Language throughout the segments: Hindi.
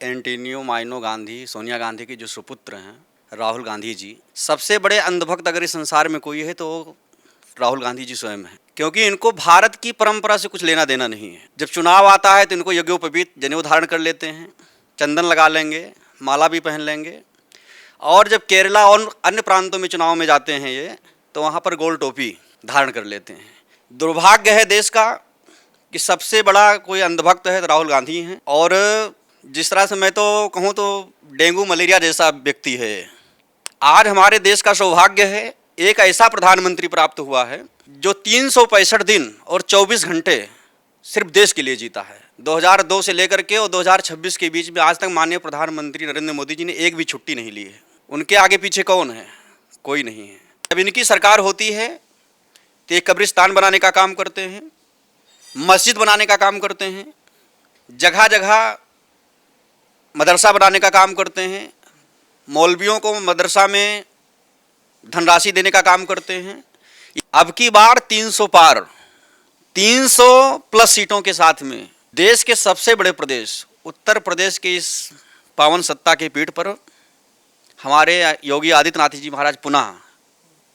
एंटोनियो माइनो गांधी, सोनिया गांधी के जो सुपुत्र हैं राहुल गांधी जी, सबसे बड़े अंधभक्त अगर इस संसार में कोई है तो राहुल गांधी जी स्वयं हैं। क्योंकि इनको भारत की परंपरा से कुछ लेना देना नहीं है। जब चुनाव आता है तो इनको यज्ञोपवीत जनेऊ धारण कर लेते हैं, चंदन लगा लेंगे, माला भी पहन लेंगे, और जब केरला और अन्य प्रांतों में चुनाव में जाते हैं ये, तो वहाँ पर गोल टोपी धारण कर लेते हैं। दुर्भाग्य है देश का कि सबसे बड़ा कोई अंधभक्त है तो राहुल गांधी हैं। और जिस तरह से मैं तो कहूँ तो डेंगू मलेरिया जैसा व्यक्ति है। आज हमारे देश का सौभाग्य है, एक ऐसा प्रधानमंत्री प्राप्त हुआ है जो 365 दिन और 24 घंटे सिर्फ देश के लिए जीता है। 2002 से लेकर के और 2026 के बीच में आज तक माननीय प्रधानमंत्री नरेंद्र मोदी जी ने एक भी छुट्टी नहीं ली है। उनके आगे पीछे कौन है? कोई नहीं है। जब इनकी सरकार होती है तो एक कब्रिस्तान बनाने का काम करते हैं, मस्जिद बनाने का काम करते हैं, जगह जगह मदरसा बनाने का काम करते हैं, मौलवियों को मदरसा में धनराशि देने का काम करते हैं। अब की बार 300 पार, 300 प्लस सीटों के साथ में देश के सबसे बड़े प्रदेश उत्तर प्रदेश के इस पावन सत्ता के पीठ पर हमारे योगी आदित्यनाथ जी महाराज पुनः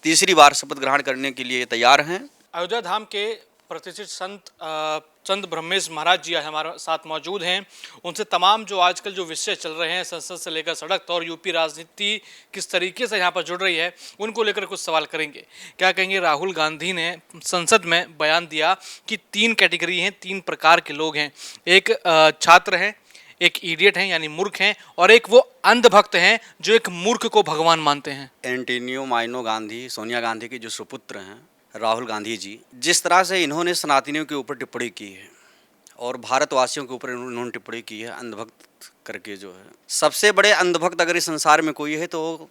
तीसरी बार शपथ ग्रहण करने के लिए तैयार हैं। अयोध्या धाम के प्रतिष्ठित संत चंद ब्रह्मेश महाराज जी हमारे साथ मौजूद हैं। उनसे तमाम जो आजकल जो विषय चल रहे हैं, संसद से लेकर सड़क तक और यूपी राजनीति किस तरीके से यहाँ पर जुड़ रही है, उनको लेकर कुछ सवाल करेंगे। क्या कहेंगे? राहुल गांधी ने संसद में बयान दिया कि 3 कैटेगरी हैं, 3 प्रकार के लोग हैं। एक छात्र हैं, एक इडियट हैं यानी मूर्ख हैं, और एक वो अंधभक्त हैं जो एक मूर्ख को भगवान मानते हैं। एंटोनियो माइनो गांधी, सोनिया गांधी के जो सुपुत्र हैं राहुल गांधी जी, जिस तरह से इन्होंने सनातनियों के ऊपर टिप्पणी की है और भारतवासियों के ऊपर इन्होंने टिप्पणी की है अंधभक्त करके, जो है सबसे बड़े अंधभक्त अगर इस संसार में कोई है तो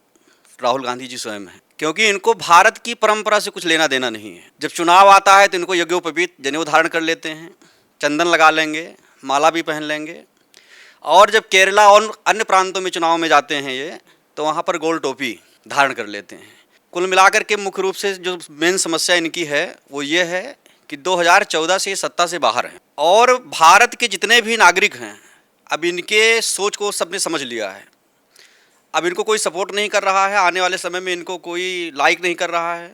राहुल गांधी जी स्वयं हैं। क्योंकि इनको भारत की परंपरा से कुछ लेना देना नहीं है। जब चुनाव आता है तो इनको यज्ञोपवीत जनेऊ धारण कर लेते हैं, चंदन लगा लेंगे, माला भी पहन लेंगे, और जब केरला और अन्य प्रांतों में चुनाव में जाते हैं ये, तो वहाँ पर गोल टोपी धारण कर लेते हैं। कुल मिलाकर के मुख्य रूप से जो मेन समस्या इनकी है वो ये है कि 2014 से सत्ता से बाहर हैं, और भारत के जितने भी नागरिक हैं अब इनके सोच को सबने समझ लिया है। अब इनको कोई सपोर्ट नहीं कर रहा है, आने वाले समय में इनको कोई लाइक नहीं कर रहा है।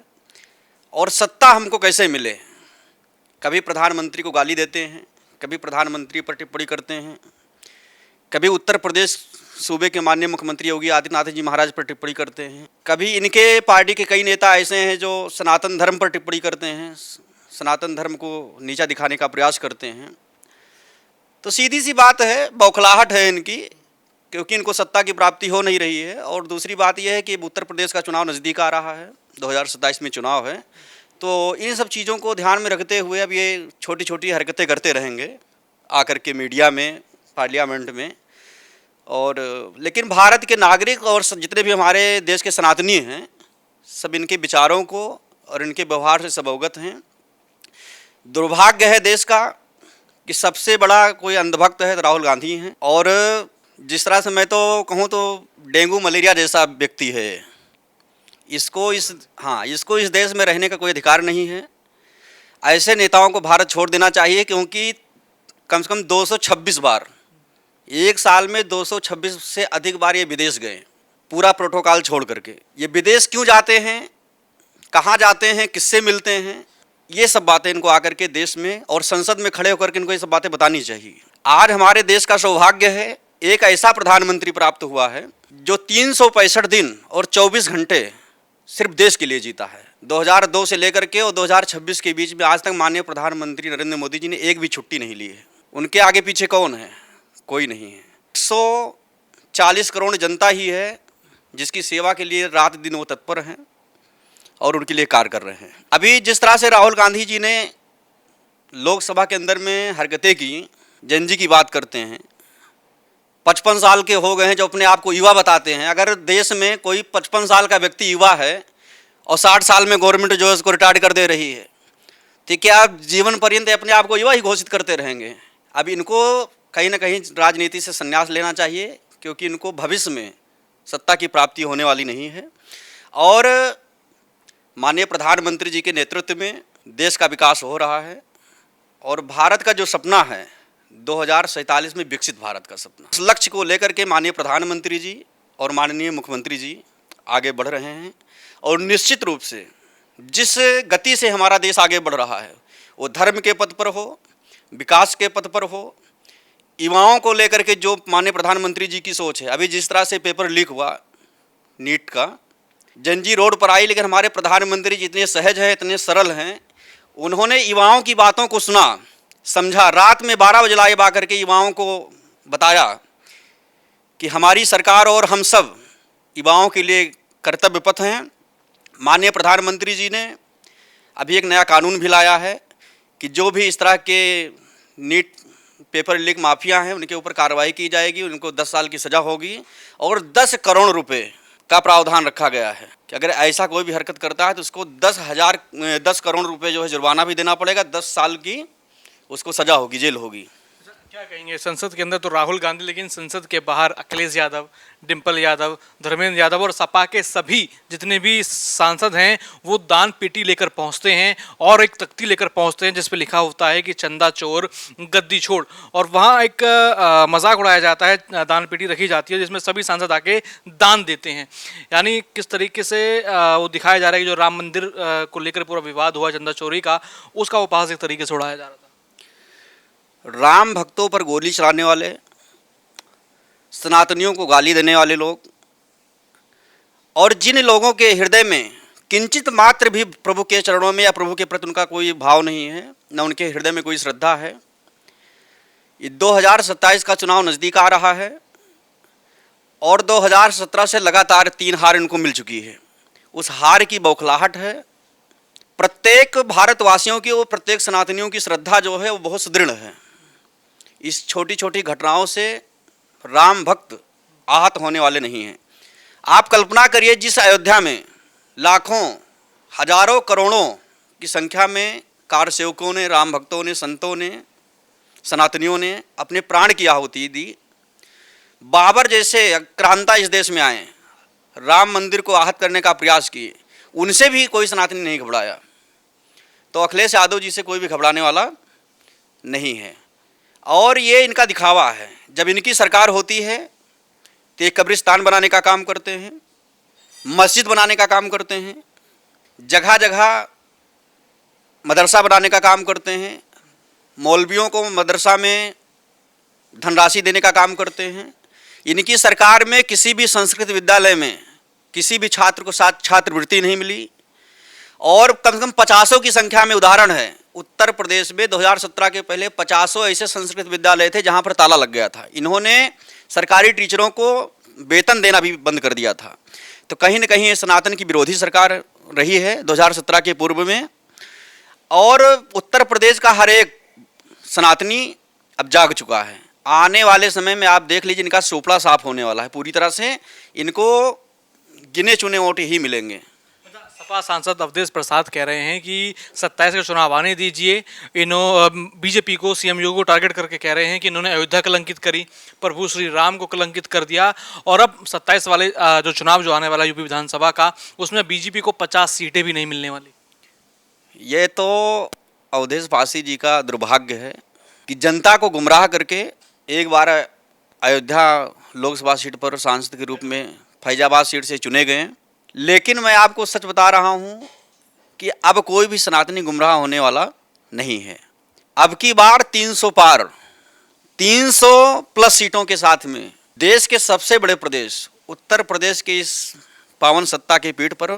और सत्ता हमको कैसे मिले? कभी प्रधानमंत्री को गाली देते हैं, कभी प्रधानमंत्री पर टिप्पणी करते हैं, कभी उत्तर प्रदेश सूबे के माननीय मुख्यमंत्री योगी आदित्यनाथ जी महाराज पर टिप्पणी करते हैं, कभी इनके पार्टी के कई नेता ऐसे हैं जो सनातन धर्म पर टिप्पणी करते हैं, सनातन धर्म को नीचा दिखाने का प्रयास करते हैं। तो सीधी सी बात है, बौखलाहट है इनकी, क्योंकि इनको सत्ता की प्राप्ति हो नहीं रही है। और दूसरी बात यह है कि उत्तर प्रदेश का चुनाव नज़दीक आ रहा है, 2027 में चुनाव है, तो इन सब चीज़ों को ध्यान में रखते हुए अब ये छोटी छोटी हरकतें करते रहेंगे आकर के मीडिया में, पार्लियामेंट में। और लेकिन भारत के नागरिक और जितने भी हमारे देश के सनातनी हैं सब इनके विचारों को और इनके व्यवहार से सब अवगत हैं। दुर्भाग्य है देश का कि सबसे बड़ा कोई अंधभक्त है तो राहुल गांधी हैं। और जिस तरह से मैं तो कहूँ तो डेंगू मलेरिया जैसा व्यक्ति है। इसको इस देश में रहने का कोई अधिकार नहीं है। ऐसे नेताओं को भारत छोड़ देना चाहिए, क्योंकि कम से कम 226 बार, एक साल में 226 से अधिक बार ये विदेश गए, पूरा प्रोटोकॉल छोड़ करके। ये विदेश क्यों जाते हैं, कहाँ जाते हैं, किससे मिलते हैं, ये सब बातें इनको आकर के देश में और संसद में खड़े होकर के इनको ये सब बातें बतानी चाहिए। आज हमारे देश का सौभाग्य है, एक ऐसा प्रधानमंत्री प्राप्त हुआ है जो 365 दिन और 24 घंटे सिर्फ देश के लिए जीता है। 2002 से लेकर के और 2026 के बीच में आज तक माननीय प्रधानमंत्री नरेंद्र मोदी जी ने एक भी छुट्टी नहीं ली है। उनके आगे पीछे कौन है? कोई नहीं है। 140 करोड़ जनता ही है जिसकी सेवा के लिए रात दिन वो तत्पर हैं और उनके लिए कार्य कर रहे हैं। अभी जिस तरह से राहुल गांधी जी ने लोकसभा के अंदर में हरकतें की, जन जी की बात करते हैं, 55 साल के हो गए हैं जो अपने आप को युवा बताते हैं। अगर देश में कोई 55 साल का व्यक्ति युवा है और 60 साल में गवर्नमेंट जो है उसको रिटायर्ड कर दे रही है, तो क्या आप जीवन पर्यंत अपने आप को युवा ही घोषित करते रहेंगे? अब इनको कहीं ना कहीं राजनीति से संन्यास लेना चाहिए, क्योंकि इनको भविष्य में सत्ता की प्राप्ति होने वाली नहीं है। और माननीय प्रधानमंत्री जी के नेतृत्व में देश का विकास हो रहा है और भारत का जो सपना है 2047 में विकसित भारत का सपना। इस लक्ष्य को लेकर के माननीय प्रधानमंत्री जी और माननीय मुख्यमंत्री जी आगे बढ़ रहे हैं और निश्चित रूप से जिस गति से हमारा देश आगे बढ़ रहा है वो धर्म के पथ पर हो, विकास के पथ पर हो, युवाओं को लेकर के जो माननीय प्रधानमंत्री जी की सोच है। अभी जिस तरह से पेपर लीक हुआ नीट का, जंजी रोड पर आई, लेकिन हमारे प्रधानमंत्री जी इतने सहज हैं, इतने सरल हैं, उन्होंने युवाओं की बातों को सुना, समझा। रात में 12 बजे लाइव आकर के युवाओं को बताया कि हमारी सरकार और हम सब युवाओं के लिए कर्तव्य पथ हैं। माननीय प्रधानमंत्री जी ने अभी एक नया कानून भी लाया है कि जो भी इस तरह के नीट पेपर लीक माफिया हैं उनके ऊपर कार्रवाई की जाएगी, उनको 10 साल की सज़ा होगी और 10 करोड़ रुपए का प्रावधान रखा गया है कि अगर ऐसा कोई भी हरकत करता है तो उसको 10 करोड़ रुपए जो है जुर्माना भी देना पड़ेगा, 10 साल की उसको सज़ा होगी, जेल होगी। क्या कहेंगे, संसद के अंदर तो राहुल गांधी, लेकिन संसद के बाहर अखिलेश यादव, डिम्पल यादव, धर्मेंद्र यादव और सपा के सभी जितने भी सांसद हैं वो दान पेटी लेकर पहुंचते हैं और एक तख्ती लेकर पहुंचते हैं जिस पे लिखा होता है कि चंदा चोर गद्दी छोड़, और वहां एक मजाक उड़ाया जाता है, दान पेटी रखी जाती है जिसमें सभी सांसद आके दान देते हैं। यानी किस तरीके से वो दिखाया जा रहा है कि जो राम मंदिर को लेकर पूरा विवाद हुआ चंदा चोरी का, उसका उपहास एक तरीके से उड़ाया जा रहा था। राम भक्तों पर गोली चलाने वाले, सनातनियों को गाली देने वाले लोग और जिन लोगों के हृदय में किंचित मात्र भी प्रभु के चरणों में या प्रभु के प्रति उनका कोई भाव नहीं है, न उनके हृदय में कोई श्रद्धा है। ये 2027 का चुनाव नज़दीक आ रहा है और 2017 से लगातार 3 हार इनको मिल चुकी है। उस हार की बौखलाहट है। प्रत्येक भारतवासियों की और प्रत्येक सनातनियों की श्रद्धा जो है वो बहुत सुदृढ़ है। इस छोटी छोटी घटनाओं से राम भक्त आहत होने वाले नहीं हैं। आप कल्पना करिए, जिस अयोध्या में लाखों, हजारों, करोड़ों की संख्या में कार सेवकों ने, राम भक्तों ने, संतों ने, सनातनियों ने अपने प्राण की आहुति दी, बाबर जैसे आक्रांता इस देश में आए, राम मंदिर को आहत करने का प्रयास किए, उनसे भी कोई सनातनी नहीं घबराया। तो अखिलेश यादव जी से कोई भी घबराने वाला नहीं है। और ये इनका दिखावा है। जब इनकी सरकार होती है तो ये कब्रिस्तान बनाने का काम करते हैं, मस्जिद बनाने का काम करते हैं, जगह जगह मदरसा बनाने का काम करते हैं, मौलवियों को मदरसा में धनराशि देने का काम करते हैं। इनकी सरकार में किसी भी संस्कृत विद्यालय में किसी भी छात्र को छात्रवृत्ति नहीं मिली और कम से कम 50 की संख्या में उदाहरण है। उत्तर प्रदेश में 2017 के पहले 50 ऐसे संस्कृत विद्यालय थे जहां पर ताला लग गया था। इन्होंने सरकारी टीचरों को वेतन देना भी बंद कर दिया था। तो कहीं न कहीं ये सनातन की विरोधी सरकार रही है 2017 के पूर्व में। और उत्तर प्रदेश का हर एक सनातनी अब जाग चुका है। आने वाले समय में आप देख लीजिए, इनका सोपड़ा साफ होने वाला है पूरी तरह से। इनको गिने चुने वोट ही मिलेंगे। सपा सांसद अवधेश प्रसाद कह रहे हैं कि 27 का चुनाव आने दीजिए। बीजेपी को, सीएम योगी को टारगेट करके कह रहे हैं कि इन्होंने अयोध्या कलंकित करी, प्रभु श्री राम को कलंकित कर दिया, और अब 27 वाले जो चुनाव जो आने वाला यूपी विधानसभा का, उसमें बीजेपी को 50 सीटें भी नहीं मिलने वाली। ये तो अवधेश पासी जी का दुर्भाग्य है कि जनता को गुमराह करके एक बार अयोध्या लोकसभा सीट पर सांसद के रूप में फैजाबाद सीट से चुने गए। लेकिन मैं आपको सच बता रहा हूं कि अब कोई भी सनातनी गुमराह होने वाला नहीं है। अब की बार 300 पार, 300 प्लस सीटों के साथ में देश के सबसे बड़े प्रदेश उत्तर प्रदेश के इस पावन सत्ता के पीठ पर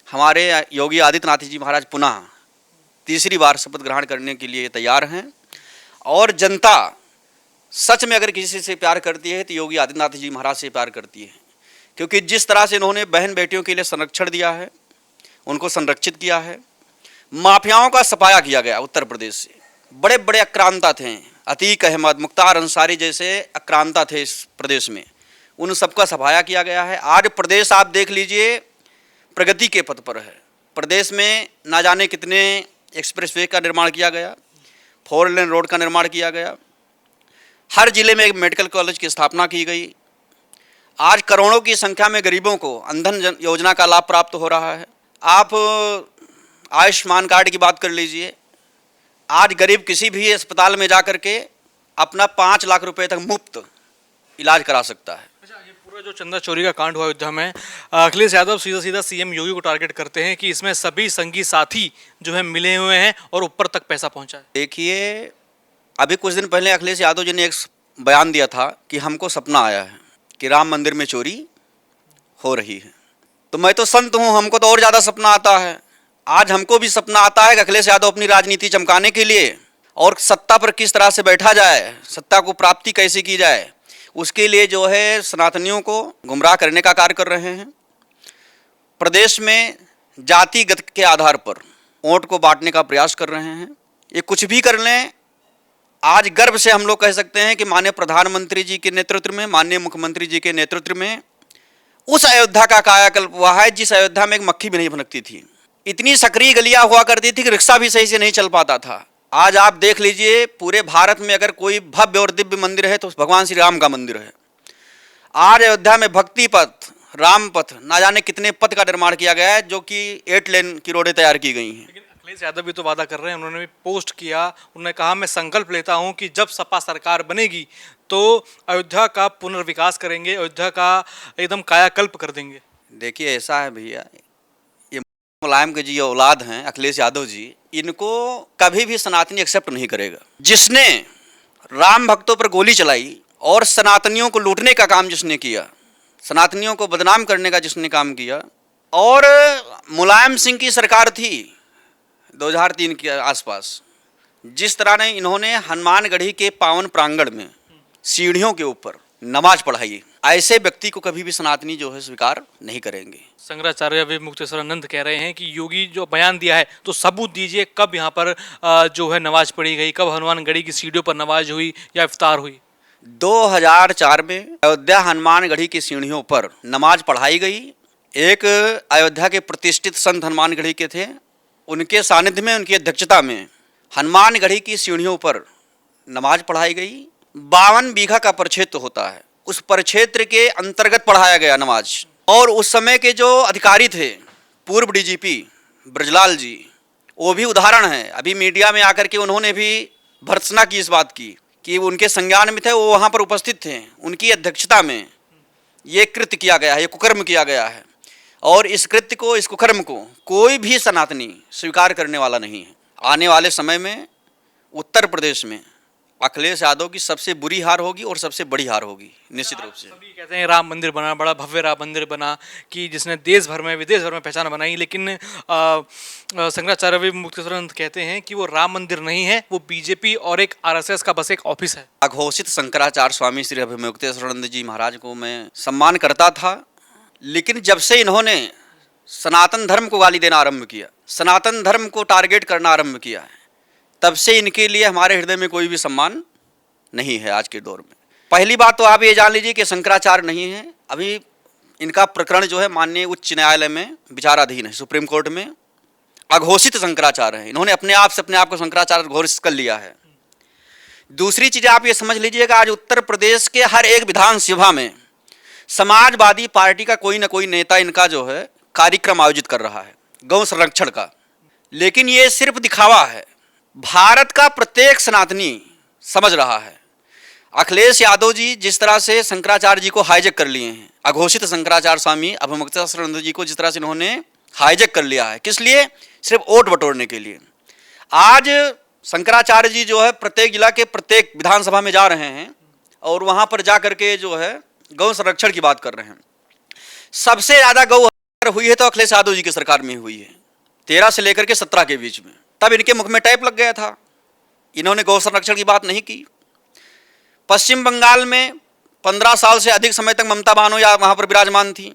हमारे योगी आदित्यनाथ जी महाराज पुनः तीसरी बार शपथ ग्रहण करने के लिए तैयार हैं। और जनता सच में अगर किसी से प्यार करती है तो योगी आदित्यनाथ जी महाराज से प्यार करती है, क्योंकि जिस तरह से इन्होंने बहन बेटियों के लिए संरक्षण दिया है, उनको संरक्षित किया है। माफियाओं का सफाया किया गया उत्तर प्रदेश से। बड़े बड़े आक्रांता थे, अतीक अहमद, मुख्तार अंसारी जैसे आक्रांता थे इस प्रदेश में, उन सबका सफाया किया गया है। आज प्रदेश आप देख लीजिए प्रगति के पथ पर है। प्रदेश में ना जाने कितने एक्सप्रेसवे का निर्माण किया गया, 4 लेन रोड का निर्माण किया गया, हर जिले में एक मेडिकल कॉलेज की स्थापना की गई। आज करोड़ों की संख्या में गरीबों को अंधन योजना का लाभ प्राप्त हो रहा है। आप आयुष्मान कार्ड की बात कर लीजिए। आज गरीब किसी भी अस्पताल में जा कर के अपना 5 लाख रुपए तक मुफ्त इलाज करा सकता है। अच्छा, ये पूरा जो चंदा चोरी का कांड हुआ अयोध्या में, अखिलेश यादव सीधा सीधा सीएम योगी को टारगेट करते हैं कि इसमें सभी संगी साथी जो है मिले हुए हैं और ऊपर तक पैसा पहुंचा है। देखिए, अभी कुछ दिन पहले अखिलेश यादव जी ने एक बयान दिया था कि हमको सपना आया है कि राम मंदिर में चोरी हो रही है। तो मैं तो संत हूँ, हमको तो और ज़्यादा सपना आता है। आज हमको भी सपना आता है कि अखिलेश यादव अपनी राजनीति चमकाने के लिए और सत्ता पर किस तरह से बैठा जाए, सत्ता को प्राप्ति कैसे की जाए, उसके लिए जो है सनातनियों को गुमराह करने का कार्य कर रहे हैं। प्रदेश में जातिगत के आधार पर वोट को बांटने का प्रयास कर रहे हैं। ये कुछ भी कर लें, आज गर्व से हम लोग कह सकते हैं कि माननीय प्रधानमंत्री जी के नेतृत्व में, माननीय मुख्यमंत्री जी के नेतृत्व में उस अयोध्या का कायाकल्प हुआ है जिस अयोध्या में एक मक्खी भी नहीं भनकती थी। इतनी सक्रिय गलियां हुआ करती थी कि रिक्शा भी सही से नहीं चल पाता था। आज आप देख लीजिए, पूरे भारत में अगर कोई भव्य और दिव्य मंदिर है तो भगवान श्री राम का मंदिर है। आज अयोध्या में भक्ति पथ, राम पथ, ना जाने कितने पथ का निर्माण किया गया है, जो कि 8 लेन की रोडें तैयार की गई हैं। लेकिन अखिलेश यादव भी तो वादा कर रहे हैं, उन्होंने भी पोस्ट किया, उन्होंने कहा मैं संकल्प लेता हूं कि जब सपा सरकार बनेगी तो अयोध्या का पुनर्विकास करेंगे, अयोध्या का एकदम कायाकल्प कर देंगे। देखिए, ऐसा है भैया, ये मुलायम के जी औलाद हैं अखिलेश यादव जी, इनको कभी भी सनातनी एक्सेप्ट नहीं करेगा। जिसने राम भक्तों पर गोली चलाई और सनातनियों को लूटने का काम जिसने किया, सनातनियों को बदनाम करने का जिसने काम किया, और मुलायम सिंह की सरकार थी 2003 के आसपास, जिस तरह ने इन्होंने हनुमानगढ़ी के पावन प्रांगण में सीढ़ियों के ऊपर नमाज पढ़ाई, ऐसे व्यक्ति को कभी भी सनातनी जो है स्वीकार नहीं करेंगे। शंकराचार्य वे मुक्तेश्वरानंद कह रहे हैं कि योगी जो बयान दिया है तो सबूत दीजिए, कब यहाँ पर जो है नमाज पढ़ी गई, कब हनुमानगढ़ी की सीढ़ियों पर नमाज हुई या इफ्तार हुई। 2004 में अयोध्या हनुमानगढ़ी की सीढ़ियों पर नमाज पढ़ाई गई। एक अयोध्या के प्रतिष्ठित संत हनुमानगढ़ी के थे, उनके सानिध्य में, उनकी अध्यक्षता में हनुमानगढ़ी की सीढ़ियों पर नमाज पढ़ाई गई। 52 बीघा का परिक्षेत्र होता है, उस परिक्षेत्र के अंतर्गत पढ़ाया गया नमाज। और उस समय के जो अधिकारी थे, पूर्व डीजीपी ब्रजलाल जी, वो भी उदाहरण है। अभी मीडिया में आकर के उन्होंने भी भर्त्सना की इस बात की कि उनके संज्ञान में थे, वो वहाँ पर उपस्थित थे, उनकी अध्यक्षता में ये कृत्य किया गया है, ये कुकर्म किया गया है। और इस कृत्य को, इस कुकर्म को कोई भी सनातनी स्वीकार करने वाला नहीं है। आने वाले समय में उत्तर प्रदेश में अखिलेश यादव की सबसे बुरी हार होगी और सबसे बड़ी हार होगी, निश्चित रूप से। सभी कहते हैं राम मंदिर बना, बड़ा भव्य राम मंदिर बना कि जिसने देश भर में, विदेश भर में पहचान बनाई, लेकिन शंकराचार्य मुक्तेश्वरानंद कहते हैं कि वो राम मंदिर नहीं है, वो बीजेपी और एक आरएसएस का बस एक ऑफिस है। अघोषित शंकराचार्य स्वामी श्री अभिमुक्तेश्वरानंद जी महाराज को मैं सम्मान करता था, लेकिन जब से इन्होंने सनातन धर्म को गाली देना आरंभ किया, सनातन धर्म को टारगेट करना आरंभ किया है, तब से इनके लिए हमारे हृदय में कोई भी सम्मान नहीं है आज के दौर में। पहली बात तो आप ये जान लीजिए कि शंकराचार्य नहीं है, अभी इनका प्रकरण जो है माननीय उच्च न्यायालय में विचाराधीन है, सुप्रीम कोर्ट में। अघोषित शंकराचार्य हैं, इन्होंने अपने आप को शंकराचार्य घोषित कर लिया है। दूसरी चीज़ आप ये समझ लीजिएगा, आज उत्तर प्रदेश के हर एक विधानसभा में समाजवादी पार्टी का कोई ना कोई नेता इनका जो है कार्यक्रम आयोजित कर रहा है गौ संरक्षण का। लेकिन ये सिर्फ दिखावा है, भारत का प्रत्येक सनातनी समझ रहा है। अखिलेश यादव जी जिस तरह से शंकराचार्य जी को हाईजैक कर लिए हैं, अघोषित शंकराचार्य स्वामी अभिमुक्तेश्वरानंद जी को जिस तरह से इन्होंने हाईजैक कर लिया है, किस लिए? सिर्फ वोट बटोरने के लिए। आज शंकराचार्य जी जो है प्रत्येक जिला के प्रत्येक विधानसभा में जा रहे हैं और वहाँ पर जा करके जो है गौ संरक्षण की बात कर रहे हैं। सबसे ज़्यादा गौ हत्या हुई है तो अखिलेश यादव जी की सरकार में हुई है, 13 से लेकर के 17 के बीच में। तब इनके मुख में टैप लग गया था, इन्होंने गौ संरक्षण की बात नहीं की। पश्चिम बंगाल में 15 साल से अधिक समय तक ममता बानर्जी वहाँ पर विराजमान थी,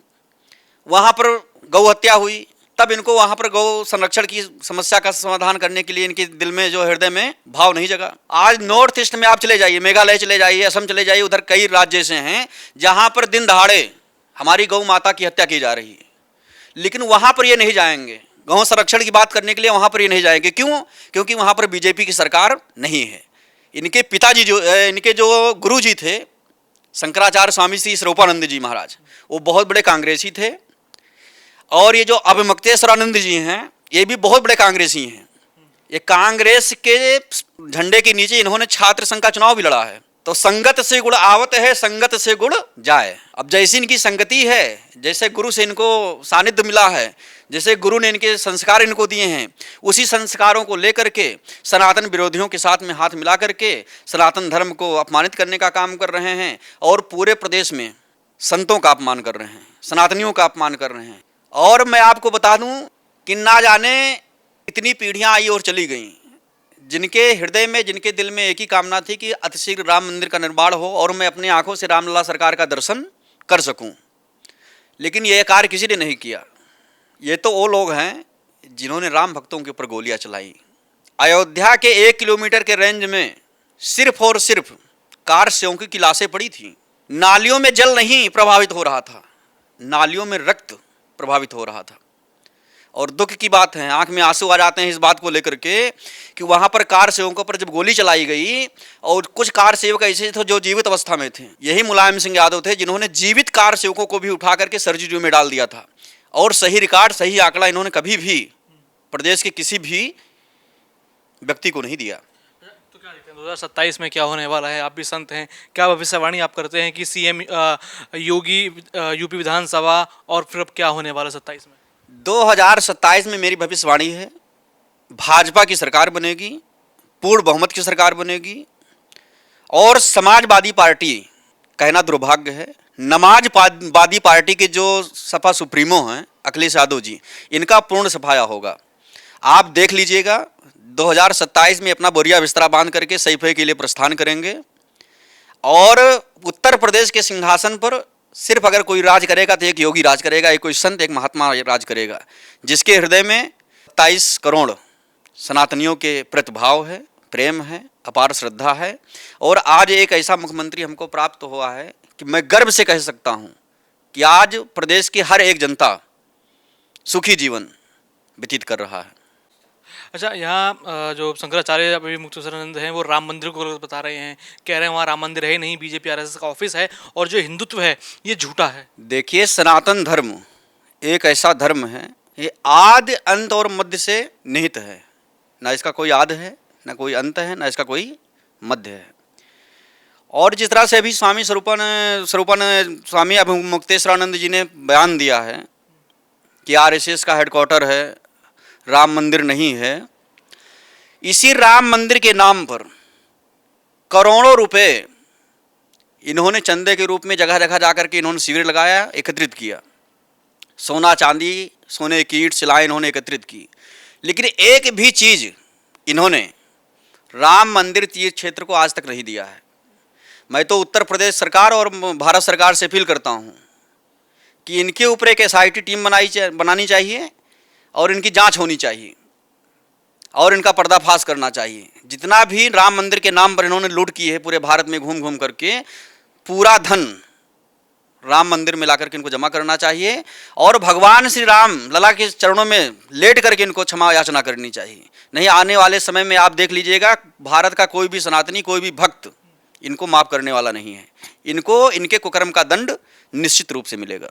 वहाँ पर गौ हत्या हुई, तब इनको वहाँ पर गौ संरक्षण की समस्या का समाधान करने के लिए इनके दिल में जो हृदय में भाव नहीं जगा। आज नॉर्थ ईस्ट में आप चले जाइए, मेघालय चले जाइए, असम चले जाइए, उधर कई राज्य ऐसे हैं जहाँ पर दिन दहाड़े हमारी गौ माता की हत्या की जा रही है, लेकिन वहाँ पर ये नहीं जाएंगे। गौ संरक्षण की बात करने के लिए वहाँ पर ये नहीं जाएंगे। क्यों? क्योंकि वहाँ पर बीजेपी की सरकार नहीं है। इनके पिताजी जो इनके जो गुरु जी थे शंकराचार्य स्वामी श्री स्वरूपानंद जी महाराज, वो बहुत बड़े कांग्रेसी थे, और ये जो अभिमुक्तेश्वरानंद जी हैं ये भी बहुत बड़े कांग्रेसी हैं। ये कांग्रेस के झंडे के नीचे इन्होंने छात्र संघ का चुनाव भी लड़ा है। तो संगत से गुण आवत है, संगत से गुण जाए। अब जैसी इनकी संगति है, जैसे गुरु से इनको सानिध्य मिला है, जैसे गुरु ने इनके संस्कार इनको दिए हैं, उसी संस्कारों को लेकर के सनातन विरोधियों के साथ में हाथ मिला करके सनातन धर्म को अपमानित करने का काम कर रहे हैं और पूरे प्रदेश में संतों का अपमान कर रहे हैं, सनातनियों का अपमान कर रहे हैं। और मैं आपको बता दूं कि ना जाने इतनी पीढ़ियां आई और चली गईं, जिनके हृदय में, जिनके दिल में एक ही कामना थी कि अतिशीघ्र राम मंदिर का निर्माण हो और मैं अपनी आंखों से रामलला सरकार का दर्शन कर सकूं। लेकिन यह कार्य किसी ने नहीं किया। ये तो वो लोग हैं जिन्होंने राम भक्तों के ऊपर गोलियां चलाई। अयोध्या के 1 किलोमीटर के रेंज में सिर्फ और सिर्फ कार सेवकों की लाशें पड़ी थी। नालियों में जल नहीं प्रभावित हो रहा था, नालियों में रक्त प्रभावित हो रहा था। और दुख की बात है, आंख में आंसू आ जाते हैं इस बात को लेकर के कि वहां पर कार सेवकों पर जब गोली चलाई गई और कुछ कार सेवक ऐसे थे जो जीवित अवस्था में थे। यही मुलायम सिंह यादव थे जिन्होंने जीवित कार सेवकों को भी उठा करके सर्जिट्यूब में डाल दिया था। और सही रिकॉर्ड, सही आंकड़ा इन्होंने कभी भी प्रदेश के किसी भी व्यक्ति को नहीं दिया। तो क्या देखते हैं 2027 में क्या होने वाला है? आप भी संत हैं, क्या भविष्यवाणी आप करते हैं कि सीएम योगी यूपी विधानसभा और फिर अब क्या होने वाला 27 में? 2027 में मेरी भविष्यवाणी है, भाजपा की सरकार बनेगी, पूर्ण बहुमत की सरकार बनेगी और समाजवादी पार्टी, कहना दुर्भाग्य है, नमाजवादी पार्टी के जो सपा सुप्रीमो हैं अखिलेश यादव जी, इनका पूर्ण सफाया होगा। आप देख लीजिएगा 2027 में अपना बोरिया बिस्तरा बांध करके सैफे के लिए प्रस्थान करेंगे और उत्तर प्रदेश के सिंहासन पर सिर्फ अगर कोई राज करेगा तो एक योगी राज करेगा, एक कोई संत, एक महात्मा राज करेगा, जिसके हृदय में 27 करोड़ सनातनियों के प्रतिभाव है, प्रेम है, अपार श्रद्धा है। और आज एक ऐसा मुख्यमंत्री हमको प्राप्त हुआ है कि मैं गर्व से कह सकता हूं कि आज प्रदेश की हर एक जनता सुखी जीवन व्यतीत कर रहा है। अच्छा, यहाँ जो शंकराचार्य अभी मुक्तेश्वरानंद हैं वो राम मंदिर को गलत बता रहे हैं, कह रहे हैं वहाँ राम मंदिर है ही नहीं, बीजेपी आरएसएस का ऑफिस है और जो हिंदुत्व है ये झूठा है। देखिए, सनातन धर्म एक ऐसा धर्म है, ये आदि अंत और मध्य से निहित है। ना इसका कोई आदि है, ना कोई अंत है, ना इसका कोई मध्य है। और जिस तरह से अभी स्वामी अभी मुक्तेश्वरानंद जी ने बयान दिया है कि आरएसएस का हेडक्वार्टर है, राम मंदिर नहीं है, इसी राम मंदिर के नाम पर करोड़ों रुपए इन्होंने चंदे के रूप में जगह जगह जाकर के इन्होंने शिविर लगाया, एकत्रित किया। सोना चांदी, सोने की ईंट सिलाई इन्होंने एकत्रित की, लेकिन एक भी चीज़ इन्होंने राम मंदिर तीर्थ क्षेत्र को आज तक नहीं दिया है। मैं तो उत्तर प्रदेश सरकार और भारत सरकार से अपील करता हूँ कि इनके ऊपर एक एसआईटी टीम बनानी चाहिए और इनकी जांच होनी चाहिए और इनका पर्दाफाश करना चाहिए। जितना भी राम मंदिर के नाम पर इन्होंने लूट की है पूरे भारत में घूम घूम करके, पूरा धन राम मंदिर में ला करके इनको जमा करना चाहिए और भगवान श्री राम लला के चरणों में लेट करके इनको क्षमा याचना करनी चाहिए। नहीं, आने वाले समय में आप देख लीजिएगा, भारत का कोई भी सनातनी, कोई भी भक्त इनको माफ़ करने वाला नहीं है। इनको इनके कुकर्म का दंड निश्चित रूप से मिलेगा।